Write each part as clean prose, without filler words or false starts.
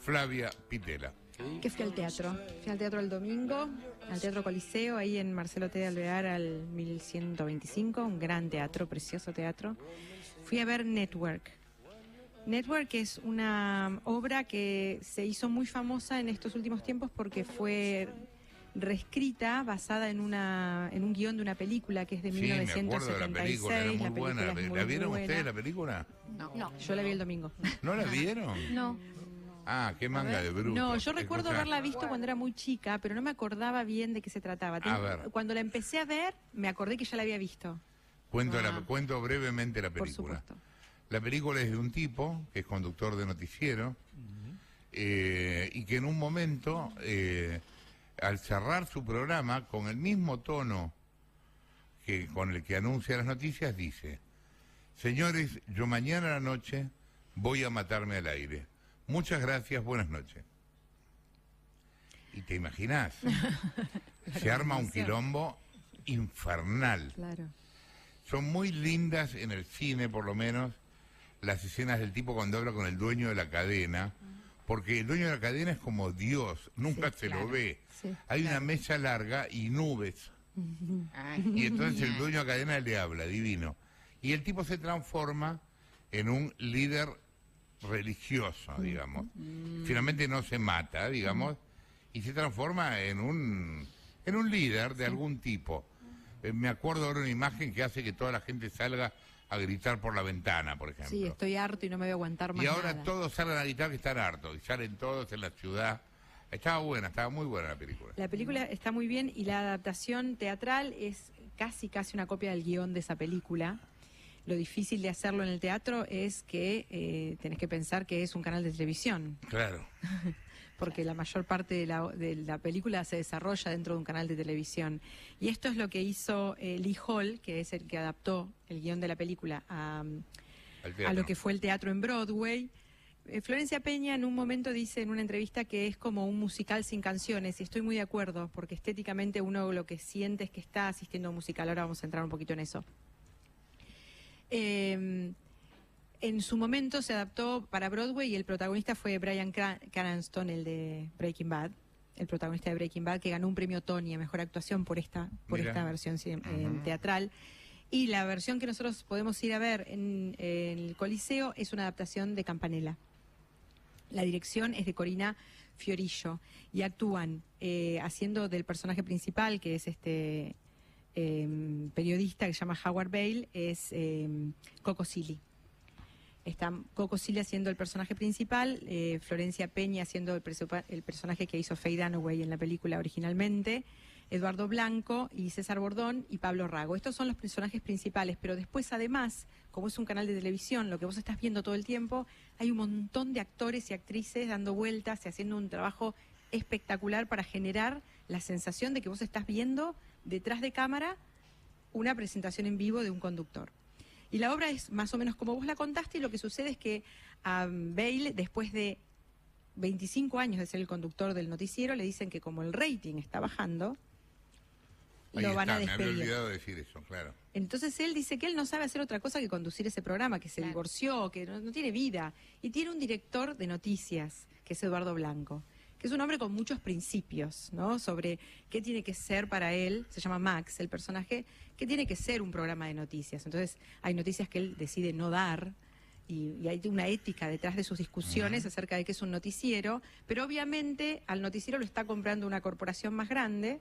Flavia Pitela. Que fui al teatro. Fui al teatro el domingo, al Teatro Coliseo, ahí en Marcelo T. de Alvear, al 1125, un gran teatro, precioso teatro. Fui a ver Network. Network es una obra que se hizo muy famosa en estos últimos tiempos porque fue reescrita, basada en un guión de una película que es de 1976. Me acuerdo de la película, era muy buena. ¿La vieron ustedes la película? No, yo la vi el domingo. ¿No la vieron? No. Ah, qué manga de bruto. No, yo recuerdo haberla visto cuando era muy chica, pero no me acordaba bien de qué se trataba. Cuando la empecé a ver, me acordé que ya la había visto. Cuento brevemente la Por película. supuesto. La película es de un tipo que es conductor de noticiero y que en un momento, al cerrar su programa, con el mismo tono con el que anuncia las noticias, dice: señores, yo mañana a la noche voy a matarme al aire. Muchas gracias, buenas noches. Y te imaginás, se arma un quilombo infernal. Claro. Son muy lindas en el cine, por lo menos, las escenas del tipo cuando habla con el dueño de la cadena, porque el dueño de la cadena es como Dios, nunca se lo ve. Sí, hay una mesa larga y nubes. Y entonces el dueño de la cadena le habla, divino. Y el tipo se transforma en un líder religioso, digamos. Finalmente no se mata, digamos, y se transforma en un líder de algún tipo. Me acuerdo ahora una imagen que hace que toda la gente salga a gritar por la ventana, por ejemplo. Sí, estoy harto y no me voy a aguantar más. Y ahora nada. todos salen a gritar que están hartos, y salen todos en la ciudad. Estaba muy buena la película. La película está muy bien y la adaptación teatral es casi una copia del guión de esa película. Lo difícil de hacerlo en el teatro es que tenés que pensar que es un canal de televisión. Claro. Porque la mayor parte de la película se desarrolla dentro de un canal de televisión. Y esto es lo que hizo Lee Hall, que es el que adaptó el guión de la película a lo que fue el teatro en Broadway. Florencia Peña en un momento dice en una entrevista que es como un musical sin canciones, y estoy muy de acuerdo, porque estéticamente uno lo que siente es que está asistiendo a un musical. Ahora vamos a entrar un poquito en eso. En su momento se adaptó para Broadway y el protagonista fue Bryan Cranston, el de Breaking Bad, el protagonista de Breaking Bad, que ganó un premio Tony a Mejor Actuación por esta versión teatral. Y la versión que nosotros podemos ir a ver en el Coliseo es una adaptación de Campanella. La dirección es de Corina Fiorillo y actúan haciendo del personaje principal, que es este periodista que se llama Howard Bale, es Coco Silly. Está Coco Silly haciendo el personaje principal, Florencia Peña haciendo el personaje que hizo Faye Dunaway en la película originalmente, Eduardo Blanco y César Bordón y Pablo Rago. Estos son los personajes principales, pero después además, como es un canal de televisión, lo que vos estás viendo todo el tiempo, hay un montón de actores y actrices dando vueltas y haciendo un trabajo espectacular para generar la sensación de que vos estás viendo detrás de cámara una presentación en vivo de un conductor. Y la obra es más o menos como vos la contaste, y lo que sucede es que a Bale, después de 25 años de ser el conductor del noticiero, le dicen que como el rating está bajando, lo van a despedir. Me había olvidado de decir eso, claro. Entonces él dice que él no sabe hacer otra cosa que conducir ese programa, que se divorció, que no tiene vida. Y tiene un director de noticias, que es Eduardo Blanco, que es un hombre con muchos principios, ¿no? Sobre qué tiene que ser para él, se llama Max, el personaje, qué tiene que ser un programa de noticias. Entonces hay noticias que él decide no dar, y hay una ética detrás de sus discusiones acerca de qué es un noticiero, pero obviamente al noticiero lo está comprando una corporación más grande.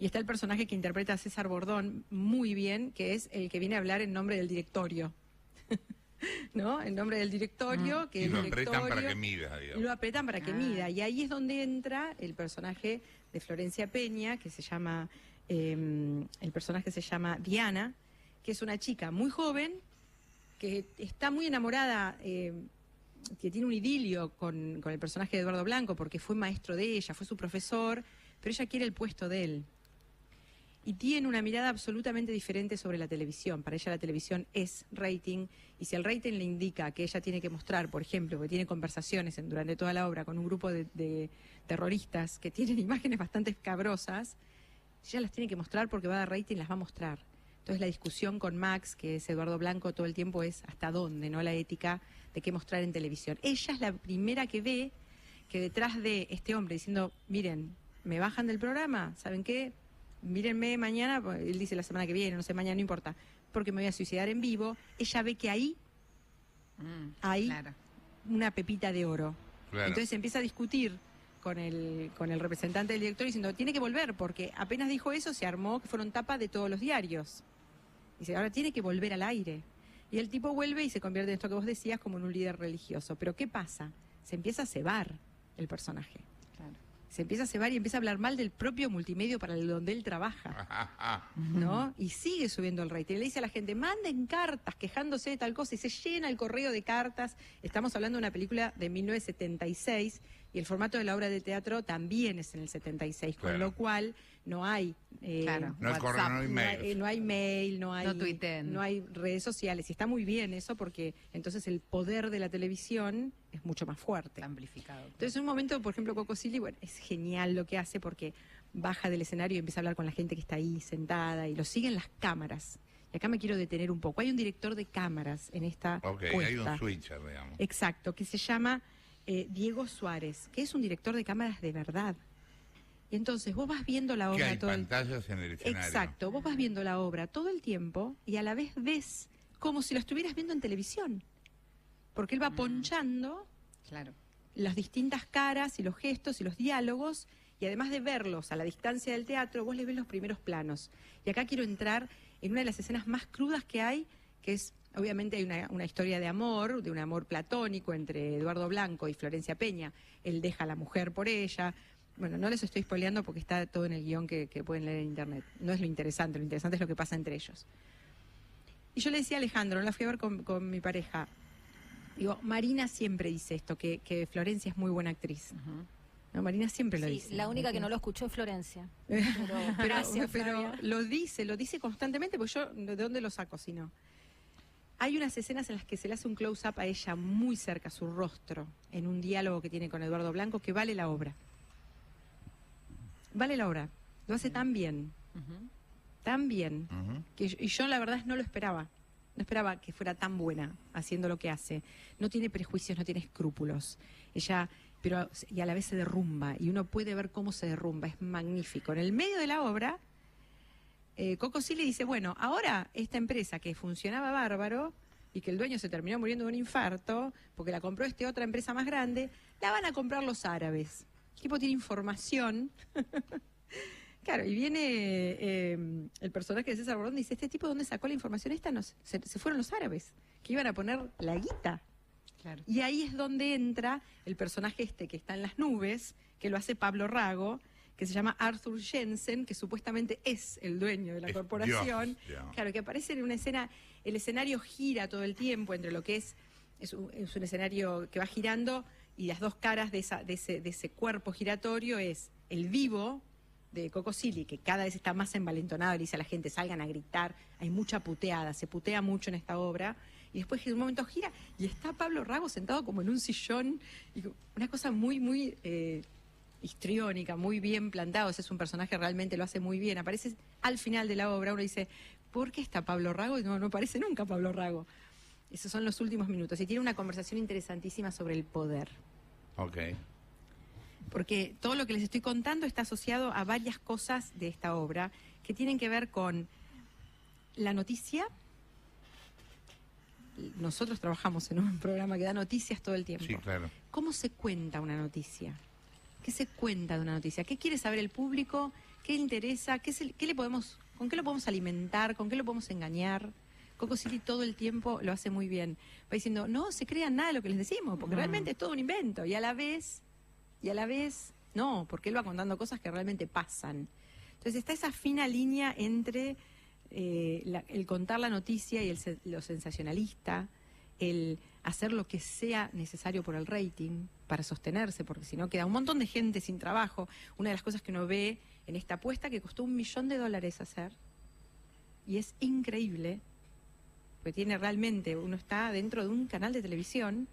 Y está el personaje que interpreta a César Bordón muy bien, que es el que viene a hablar en nombre del directorio. ¿No? En nombre del directorio. Que y lo apretan para que mida, digamos. Lo apretan para que mida. Y ahí es donde entra el personaje de Florencia Peña, que se llama, el personaje se llama Diana, que es una chica muy joven, que está muy enamorada, que tiene un idilio con el personaje de Eduardo Blanco, porque fue maestro de ella, fue su profesor, pero ella quiere el puesto de él. Y tiene una mirada absolutamente diferente sobre la televisión. Para ella la televisión es rating, y si el rating le indica que ella tiene que mostrar, por ejemplo, que tiene conversaciones durante toda la obra con un grupo de terroristas que tienen imágenes bastante escabrosas, ella las tiene que mostrar porque va a dar rating, las va a mostrar. Entonces la discusión con Max, que es Eduardo Blanco, todo el tiempo es hasta dónde, ¿no? La ética de qué mostrar en televisión. Ella es la primera que ve que detrás de este hombre diciendo, miren, me bajan del programa, ¿saben qué? Mírenme mañana, él dice la semana que viene, no sé, mañana no importa, porque me voy a suicidar en vivo. Ella ve que ahí hay una pepita de oro. Claro. Entonces empieza a discutir con el representante del director diciendo, tiene que volver, porque apenas dijo eso, se armó que fueron tapas de todos los diarios. Dice, ahora tiene que volver al aire. Y el tipo vuelve y se convierte en esto que vos decías, como en un líder religioso. Pero ¿qué pasa? Se empieza a cebar el personaje. Claro. Se empieza a cebar y empieza a hablar mal del propio multimedio para el donde él trabaja, ¿no? Y sigue subiendo el rating. Le dice a la gente, manden cartas quejándose de tal cosa, y se llena el correo de cartas. Estamos hablando de una película de 1976 y el formato de la obra de teatro también es en el 76, claro. Con lo cual no hay no hay correo, no hay mail, no hay Twitter, no hay redes sociales, y está muy bien eso, porque entonces el poder de la televisión es mucho más fuerte, amplificado. Entonces en un momento, por ejemplo, Coco Silly, bueno, es genial lo que hace, porque baja del escenario y empieza a hablar con la gente que está ahí sentada y lo siguen las cámaras. Y acá me quiero detener un poco. Hay un director de cámaras en esta puesta. Hay un switcher, digamos. Exacto, que se llama Diego Suárez, que es un director de cámaras de verdad. Y entonces vos vas viendo la obra... Que hay pantallas en el escenario. Exacto, vos vas viendo la obra todo el tiempo y a la vez ves como si lo estuvieras viendo en televisión. Porque él va ponchando las distintas caras y los gestos y los diálogos, y además de verlos a la distancia del teatro, vos le ves los primeros planos. Y acá quiero entrar en una de las escenas más crudas que hay, que es, obviamente hay una historia de un amor platónico entre Eduardo Blanco y Florencia Peña. Él deja a la mujer por ella. Bueno, no les estoy spoileando porque está todo en el guión que pueden leer en internet. No es lo interesante es lo que pasa entre ellos. Y yo le decía a Alejandro, no la fui a ver con mi pareja, digo, Marina siempre dice esto, que Florencia es muy buena actriz. No, Marina siempre lo dice. La única que no lo escuchó es Florencia. Pero lo dice constantemente, porque yo, ¿de dónde lo saco si no? Hay unas escenas en las que se le hace un close-up a ella muy cerca, a su rostro, en un diálogo que tiene con Eduardo Blanco, que vale la obra. Vale la obra. Lo hace tan bien. Tan bien. Y yo la verdad no lo esperaba. No esperaba que fuera tan buena haciendo lo que hace. No tiene prejuicios, no tiene escrúpulos. Ella, y a la vez se derrumba. Y uno puede ver cómo se derrumba. Es magnífico. En el medio de la obra, Coco Silly dice, bueno, ahora esta empresa que funcionaba bárbaro y que el dueño se terminó muriendo de un infarto porque la compró otra empresa más grande, la van a comprar los árabes. El tipo tiene información. Claro, y viene el personaje de César Bordón y dice, ¿este tipo dónde sacó la información esta? No, se fueron los árabes, que iban a poner la guita. Claro. Y ahí es donde entra el personaje que está en las nubes, que lo hace Pablo Rago, que se llama Arthur Jensen, que supuestamente es el dueño de la corporación. Claro, que aparece en una escena, el escenario gira todo el tiempo entre lo que es un escenario que va girando, y las dos caras de ese cuerpo giratorio es el vivo de Coco Silly, que cada vez está más envalentonado, le dice a la gente, salgan a gritar, hay mucha puteada, se putea mucho en esta obra, y después en un momento gira, y está Pablo Rago sentado como en un sillón, y una cosa muy, muy histriónica, muy bien plantado. Ese es un personaje, realmente lo hace muy bien, aparece al final de la obra, uno dice, ¿por qué está Pablo Rago? Y no aparece nunca Pablo Rago. Esos son los últimos minutos, y tiene una conversación interesantísima sobre el poder. Ok. Porque todo lo que les estoy contando está asociado a varias cosas de esta obra que tienen que ver con la noticia. Nosotros trabajamos en un programa que da noticias todo el tiempo. Sí, claro. ¿Cómo se cuenta una noticia? ¿Qué se cuenta de una noticia? ¿Qué quiere saber el público? ¿Qué le interesa? ¿Con qué lo podemos alimentar? ¿Con qué lo podemos engañar? Coco Silly todo el tiempo lo hace muy bien. Va diciendo, no se crean nada de lo que les decimos, porque realmente es todo un invento. Y a la vez, no, porque él va contando cosas que realmente pasan. Entonces está esa fina línea entre el contar la noticia y lo sensacionalista, el hacer lo que sea necesario por el rating para sostenerse, porque si no queda un montón de gente sin trabajo. Una de las cosas que uno ve en esta apuesta, que costó $1 millón hacer, y es increíble, porque tiene realmente, uno está dentro de un canal de televisión,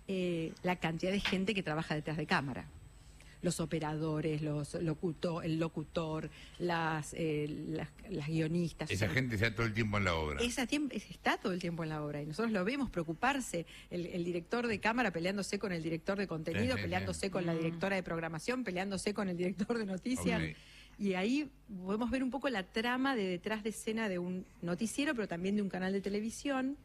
la cantidad de gente que trabaja detrás de cámara. los operadores, el locutor, las guionistas. Esa gente está todo el tiempo en la obra. Está todo el tiempo en la obra y nosotros lo vemos preocuparse. El director de cámara peleándose con el director de contenido, peleándose con la directora de programación, peleándose con el director de noticias. Okay. Y ahí podemos ver un poco la trama de detrás de escena de un noticiero, pero también de un canal de televisión.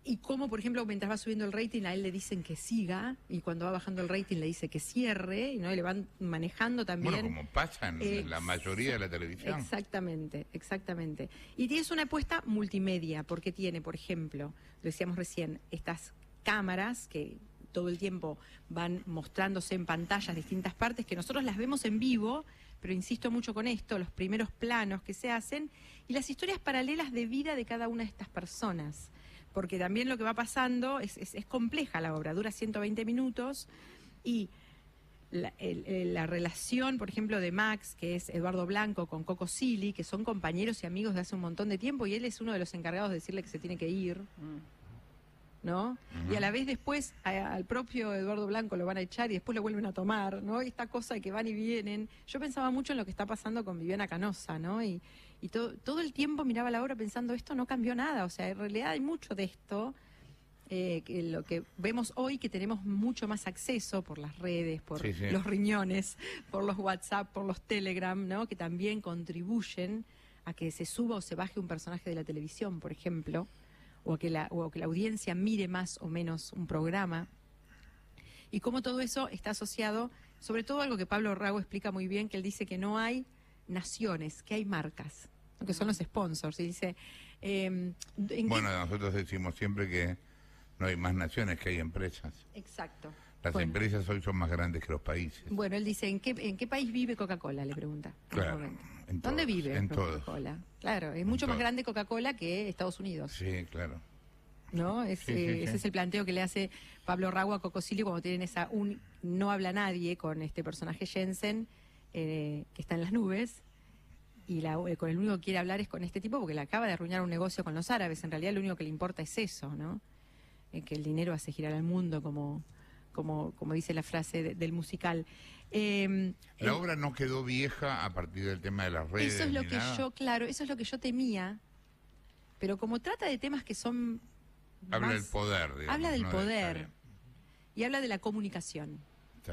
Y cómo, por ejemplo, mientras va subiendo el rating, a él le dicen que siga, y cuando va bajando el rating le dice que cierre, y le van manejando también. Bueno, como pasa en la mayoría de la televisión. Exactamente, exactamente. Y tienes una apuesta multimedia, porque tiene, por ejemplo, lo decíamos recién, estas cámaras que todo el tiempo van mostrándose en pantallas distintas partes, que nosotros las vemos en vivo, pero insisto mucho con esto, los primeros planos que se hacen, y las historias paralelas de vida de cada una de estas personas. Porque también lo que va pasando es compleja la obra, dura 120 minutos, y la relación, por ejemplo, de Max, que es Eduardo Blanco, con Coco Silly, que son compañeros y amigos de hace un montón de tiempo, y él es uno de los encargados de decirle que se tiene que ir, ¿no? Y a la vez después al propio Eduardo Blanco lo van a echar y después lo vuelven a tomar, ¿no? Y esta cosa de que van y vienen. Yo pensaba mucho en lo que está pasando con Viviana Canosa, ¿no? Y todo el tiempo miraba la obra pensando, esto no cambió nada. O sea, en realidad hay mucho de esto, que lo que vemos hoy, que tenemos mucho más acceso por las redes, por los riñones, por los WhatsApp, por los Telegram, ¿no? Que también contribuyen a que se suba o se baje un personaje de la televisión, por ejemplo, o que la audiencia mire más o menos un programa, y cómo todo eso está asociado, sobre todo algo que Pablo Rago explica muy bien, que él dice que no hay naciones, que hay marcas, que son los sponsors, y dice... nosotros decimos siempre que no hay más naciones, que hay empresas. Exacto. Las empresas hoy son más grandes que los países. Bueno, él dice, ¿en qué país vive Coca-Cola?, le pregunta. Claro. ¿Dónde vive en Coca-Cola? Todos. Claro, es mucho más grande Coca-Cola que Estados Unidos. Sí, claro. ¿No? Ese es el planteo que le hace Pablo Rago a Coco Silly cuando tienen esa no habla nadie con este personaje Jensen, que está en las nubes, y con el único que quiere hablar es con este tipo porque le acaba de arruinar un negocio con los árabes. En realidad lo único que le importa es eso, ¿no? Que el dinero hace girar al mundo, como dice la frase del musical. La obra no quedó vieja a partir del tema de las redes. Eso es lo que eso es lo que yo temía, pero como trata de temas que son habla del poder, digamos, habla del poder y habla de la comunicación,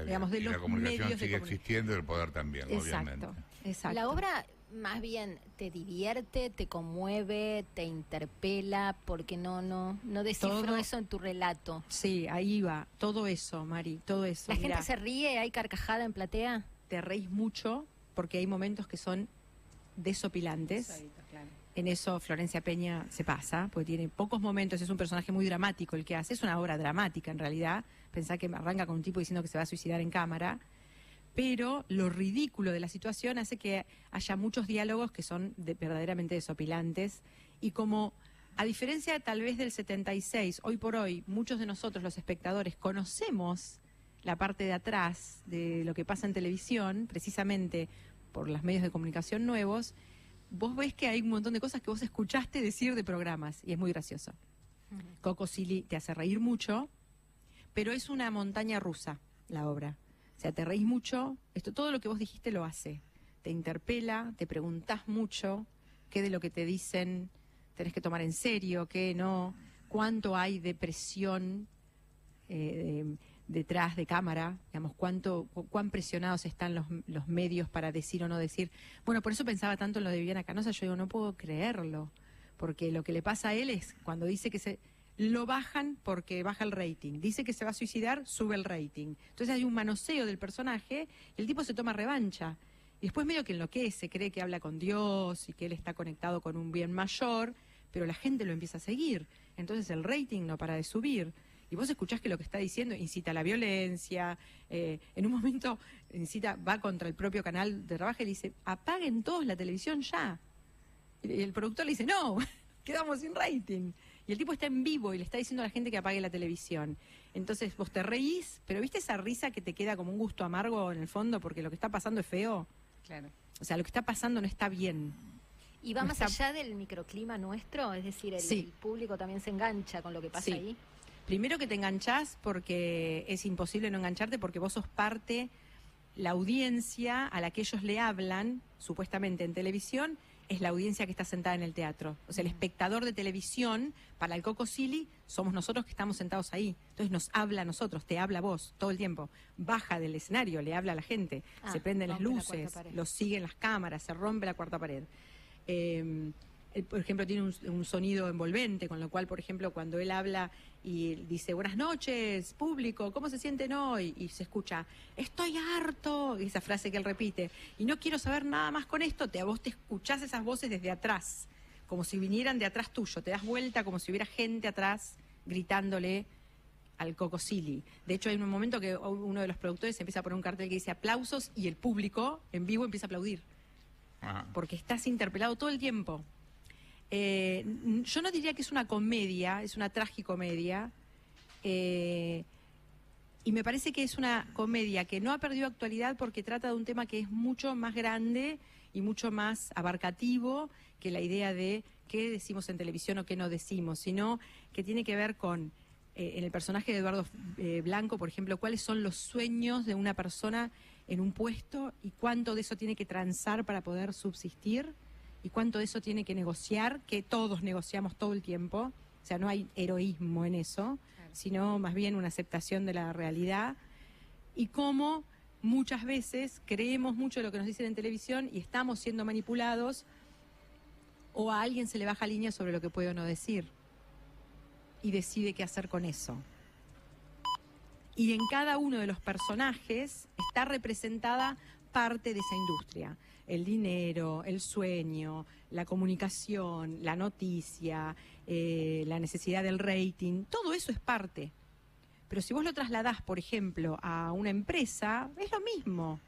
digamos, de los la comunicación medios sigue existiendo y el poder también, obviamente. Exacto. La obra más bien te divierte, te conmueve, te interpela, porque no descifro eso en tu relato. Sí, ahí va, todo eso, Mari, todo eso. ¿La gente se ríe? ¿Hay carcajada en platea? Te reís mucho porque hay momentos que son desopilantes. Claro. En eso Florencia Peña se pasa, porque tiene pocos momentos, es un personaje muy dramático el que hace, es una obra dramática en realidad. Pensá que arranca con un tipo diciendo que se va a suicidar en cámara, pero lo ridículo de la situación hace que haya muchos diálogos que son verdaderamente desopilantes, y como, a diferencia tal vez del 76, hoy por hoy muchos de nosotros los espectadores conocemos la parte de atrás de lo que pasa en televisión, precisamente por los medios de comunicación nuevos, vos ves que hay un montón de cosas que vos escuchaste decir de programas, y es muy gracioso. Coco Silly te hace reír mucho, pero es una montaña rusa la obra. O sea, te reís mucho, todo lo que vos dijiste lo hace. Te interpela, te preguntás mucho, qué de lo que te dicen tenés que tomar en serio, qué no, cuánto hay de presión detrás de cámara, digamos, cuán presionados están los medios para decir o no decir. Bueno, por eso pensaba tanto en lo de Viviana Canosa. Yo digo, no puedo creerlo, porque lo que le pasa a él es cuando dice que lo bajan porque baja el rating, dice que se va a suicidar, sube el rating. Entonces hay un manoseo del personaje, el tipo se toma revancha, y después medio que enloquece, cree que habla con Dios y que él está conectado con un bien mayor, pero la gente lo empieza a seguir, entonces el rating no para de subir. Y vos escuchás que lo que está diciendo incita a la violencia, en un momento va contra el propio canal de trabajo y le dice, apaguen todos la televisión ya. Y el productor le dice, no, quedamos sin rating. Y el tipo está en vivo y le está diciendo a la gente que apague la televisión. Entonces vos te reís, pero ¿viste esa risa que te queda como un gusto amargo en el fondo porque lo que está pasando es feo? Claro. O sea, lo que está pasando no está bien. ¿Y va más allá del microclima nuestro? Es decir, el público también se engancha con lo que pasa ahí. Primero que te enganchás porque es imposible no engancharte porque vos sos parte, la audiencia a la que ellos le hablan, supuestamente en televisión, es la audiencia que está sentada en el teatro. O sea, el espectador de televisión, para el Coco Silly, somos nosotros que estamos sentados ahí. Entonces nos habla a nosotros, te habla a vos todo el tiempo. Baja del escenario, le habla a la gente, se prenden las luces, los siguen las cámaras, se rompe la cuarta pared. Por ejemplo, tiene un sonido envolvente, con lo cual, por ejemplo, cuando él habla y dice, buenas noches, público, ¿cómo se sienten hoy? Y se escucha, estoy harto, esa frase que él repite, y no quiero saber nada más con esto, a vos te escuchás esas voces desde atrás, como si vinieran de atrás tuyo, te das vuelta como si hubiera gente atrás gritándole al Coco Silly. De hecho, hay un momento que uno de los productores empieza a poner un cartel que dice aplausos y el público en vivo empieza a aplaudir, porque estás interpelado todo el tiempo. Yo no diría que es una comedia, es una tragicomedia, y me parece que es una comedia que no ha perdido actualidad porque trata de un tema que es mucho más grande y mucho más abarcativo que la idea de qué decimos en televisión o qué no decimos, sino que tiene que ver con, en el personaje de Eduardo Blanco, por ejemplo, cuáles son los sueños de una persona en un puesto y cuánto de eso tiene que transar para poder subsistir. Y cuánto de eso tiene que negociar, que todos negociamos todo el tiempo, o sea, no hay heroísmo en eso, sino más bien una aceptación de la realidad, y cómo muchas veces creemos mucho de lo que nos dicen en televisión y estamos siendo manipulados, o a alguien se le baja línea sobre lo que puede o no decir, y decide qué hacer con eso. Y en cada uno de los personajes está representada parte de esa industria. El dinero, el sueño, la comunicación, la noticia, la necesidad del rating, todo eso es parte. Pero si vos lo trasladás, por ejemplo, a una empresa, es lo mismo.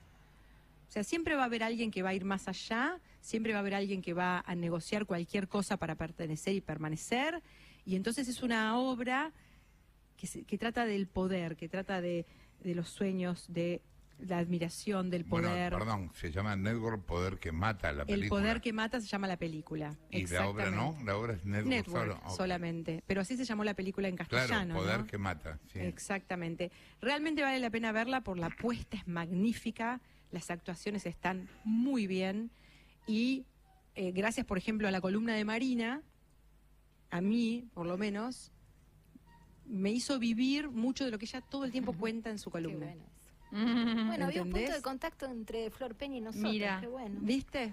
O sea, siempre va a haber alguien que va a ir más allá, siempre va a haber alguien que va a negociar cualquier cosa para pertenecer y permanecer, y entonces es una obra que trata del poder, que trata de los sueños, de la admiración, del poder. Bueno, perdón, se llama Network Poder que Mata la película. El poder que mata se llama la película. Y la obra no, la obra es Network solamente. Pero así se llamó la película en castellano. Claro, Poder ¿no? que Mata. Sí. Exactamente. Realmente vale la pena verla por la puesta, es magnífica, las actuaciones están muy bien y gracias, por ejemplo, a la columna de Marina, a mí, por lo menos, me hizo vivir mucho de lo que ella todo el tiempo cuenta en su columna. Qué bueno, había un punto de contacto entre Flor Peña y nosotros. Mira, qué bueno. ¿viste?